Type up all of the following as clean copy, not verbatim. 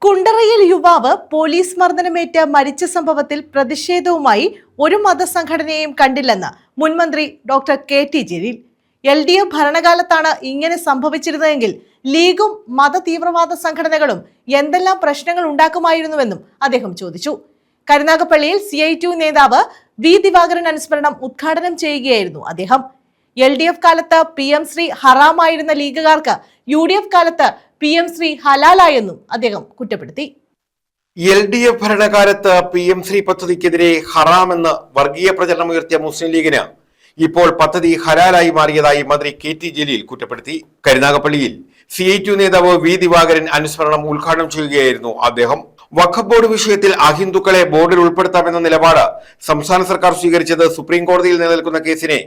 കുണ്ടറയിൽ യുവാവ് പോലീസ് മർദ്ദനമേറ്റ് മരിച്ച സംഭവത്തിൽ പ്രതിഷേധവുമായി ഒരു മതസംഘടനയെയും കണ്ടില്ലെന്ന് മുൻമന്ത്രി ഡോക്ടർ കെ.ടി. ജലീൽ. LDF ഭരണകാലത്താണ് ഇങ്ങനെ സംഭവിച്ചിരുന്നതെങ്കിൽ ലീഗും മത തീവ്രവാദ സംഘടനകളും എന്തെല്ലാം പ്രശ്നങ്ങൾ ഉണ്ടാക്കുമായിരുന്നുവെന്നും അദ്ദേഹം ചോദിച്ചു. കരുനാഗപ്പള്ളിയിൽ CITU നേതാവ് വി. ദിവാകരൻ അനുസ്മരണം ഉദ്ഘാടനം ചെയ്യുകയായിരുന്നു അദ്ദേഹം. LDF കാലത്ത് PM ശ്രീ ഹറാമായിരുന്ന ലീഗുകാർക്ക് UDF കാലത്ത് PM ശ്രീ ഹലാലായെന്നും അദ്ദേഹം കുറ്റപ്പെടുത്തി. LDF ഭരണകാലത്ത് PM ശ്രീ പദ്ധതിക്കെതിരെ ഹറാമെന്ന് വർഗീയ പ്രചരണം ഉയർത്തിയ മുസ്ലിം ലീഗിന് ഇപ്പോൾ പദ്ധതി ഹലാലായി മാറിയതായി മന്ത്രി കെ.ടി. ജലീൽ കുറ്റപ്പെടുത്തി. കരുനാഗപ്പള്ളിയിൽ CITU നേതാവ് വി. ദിവാകരൻ അനുസ്മരണം ഉദ്ഘാടനം ചെയ്യുകയായിരുന്നു അദ്ദേഹം. വഖഫ് ബോർഡ് വിഷയത്തിൽ അഹിന്ദുക്കളെ ബോർഡിൽ ഉൾപ്പെടുത്താമെന്ന നിലപാട് സംസ്ഥാന സർക്കാർ സ്വീകരിച്ചത് സുപ്രീം കോടതിയിൽ നിലനിൽക്കുന്ന കേസിനെ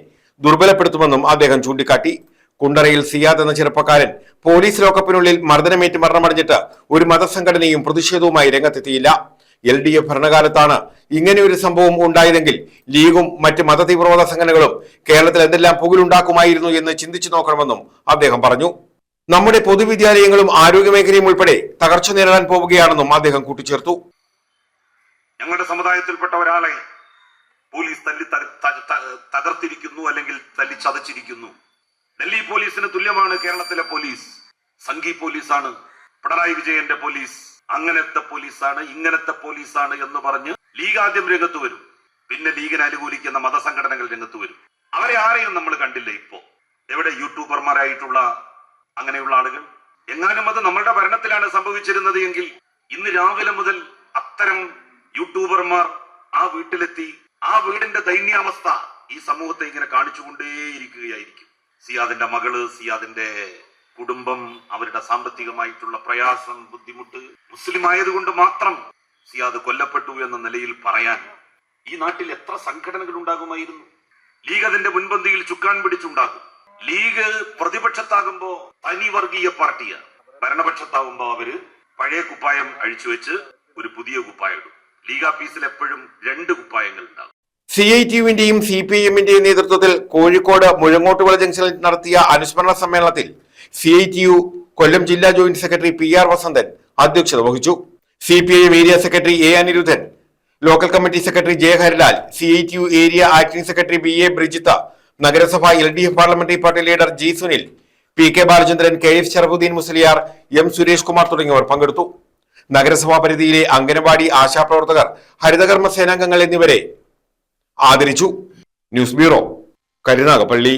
ദുർബലപ്പെടുത്തുമെന്നും അദ്ദേഹം ചൂണ്ടിക്കാട്ടി. കുണ്ടറയിൽ സിയാദ് എന്ന ചെറുപ്പക്കാരൻ പോലീസ് ലോക്കപ്പിനുള്ളിൽ മർദ്ദനമേറ്റ് മരണമടഞ്ഞിട്ട് ഒരു മതസംഘടനയും പ്രതിഷേധവുമായി രംഗത്തെത്തിയില്ല. LDF ഭരണകാലത്താണ് ഇങ്ങനെയൊരു സംഭവം ഉണ്ടായതെങ്കിൽ ലീഗും മറ്റ് മത തീവ്രവാദ സംഘടനകളും കേരളത്തിൽ എന്തെല്ലാം പുകലുണ്ടാക്കുമായിരുന്നു എന്ന് ചിന്തിച്ചു നോക്കണമെന്നും അദ്ദേഹം പറഞ്ഞു. നമ്മുടെ പൊതുവിദ്യാലയങ്ങളും ആരോഗ്യമേഖലയും ഉൾപ്പെടെ തകർച്ച നേരിടാൻ പോവുകയാണെന്നും അദ്ദേഹം കൂട്ടിച്ചേർത്തു. ഞങ്ങളുടെ സമുദായത്തിൽപ്പെട്ട ഒരാളെ പോലീസ് തകർത്തിരിക്കുന്നു, അല്ലെങ്കിൽ തല്ലിച്ചതച്ചിരിക്കുന്നു. ഡൽഹി പോലീസിന് തുല്യമാണ് കേരളത്തിലെ പോലീസ്. സംഘി പോലീസാണ്, പിണറായി വിജയന്റെ പോലീസ്. അങ്ങനത്തെ പോലീസാണ്, ഇങ്ങനത്തെ പോലീസാണ് എന്ന് പറഞ്ഞ് ലീഗ് ആദ്യം രംഗത്ത് വരും. പിന്നെ ലീഗിനെ അനുകൂലിക്കുന്ന മതസംഘടനകൾ രംഗത്ത് വരും. അവരെ ആരെയും നമ്മൾ കണ്ടില്ല. ഇപ്പോ എവിടെ യൂട്യൂബർമാരായിട്ടുള്ള അങ്ങനെയുള്ള ആളുകൾ? എങ്ങാനും അത് നമ്മളുടെ ഭരണത്തിലാണ് സംഭവിച്ചിരുന്നത് എങ്കിൽ ഇന്ന് രാവിലെ മുതൽ അത്തരം യൂട്യൂബർമാർ ആ വീട്ടിലെത്തി ആ വീടിന്റെ ദൈന്യാവസ്ഥ ഈ സമൂഹത്തെ ഇങ്ങനെ കാണിച്ചുകൊണ്ടേയിരിക്കുകയായിരിക്കും. സിയാദിന്റെ മകള്, സിയാദിന്റെ കുടുംബം, അവരുടെ സാമ്പത്തികമായിട്ടുള്ള പ്രയാസം, ബുദ്ധിമുട്ട്, മുസ്ലിം ആയതുകൊണ്ട് മാത്രം സിയാദ് കൊല്ലപ്പെട്ടു എന്ന നിലയിൽ പറയാൻ ഈ നാട്ടിൽ എത്ര സംഘടനകൾ ഉണ്ടാകുമായിരുന്നു? ലീഗ് അതിന്റെ മുൻപന്തിയിൽ ചുക്കാൻ പിടിച്ചുണ്ടാകും. ലീഗ് പ്രതിപക്ഷത്താകുമ്പോ തനി വർഗീയ പാർട്ടിയാണ്. ഭരണപക്ഷത്താകുമ്പോ അവര് പഴയ കുപ്പായം അഴിച്ചുവെച്ച് ഒരു പുതിയ കുപ്പായം ഇടും. ലീഗ് ആഫീസിൽ എപ്പോഴും 2 കുപ്പായങ്ങൾ ഉണ്ടാകും. CITUവിന്റെയും CPIMന്റെയും നേതൃത്വത്തിൽ കോഴിക്കോട് മുഴങ്ങോട്ടുകുള ജംഗ്ഷനിൽ നടത്തിയ അനുസ്മരണ സമ്മേളനത്തിൽ CITU കൊല്ലം ജില്ലാ ജോയിന്റ് സെക്രട്ടറി PR വസന്തൻ അധ്യക്ഷത വഹിച്ചു. CPIM area secretary A. Aniruddhan, local committee secretary J. Harilal, CITU area acting secretary BA. Brijitha, നഗരസഭ LDF parliamentary party leader G. Sunil, PK. Balachandran, KF. Sharafuddeen Musliyar, M. Suresh Kumar തുടങ്ങിയവർ പങ്കെടുത്തു. നഗരസഭാ പരിധിയിലെ അംഗനവാടി ആശാപ്രവർത്തകർ, ഹരിതകർമ്മ സേനാംഗങ്ങൾ എന്നിവരെ ആദരിച്ചു. News bureau, Karunagappally.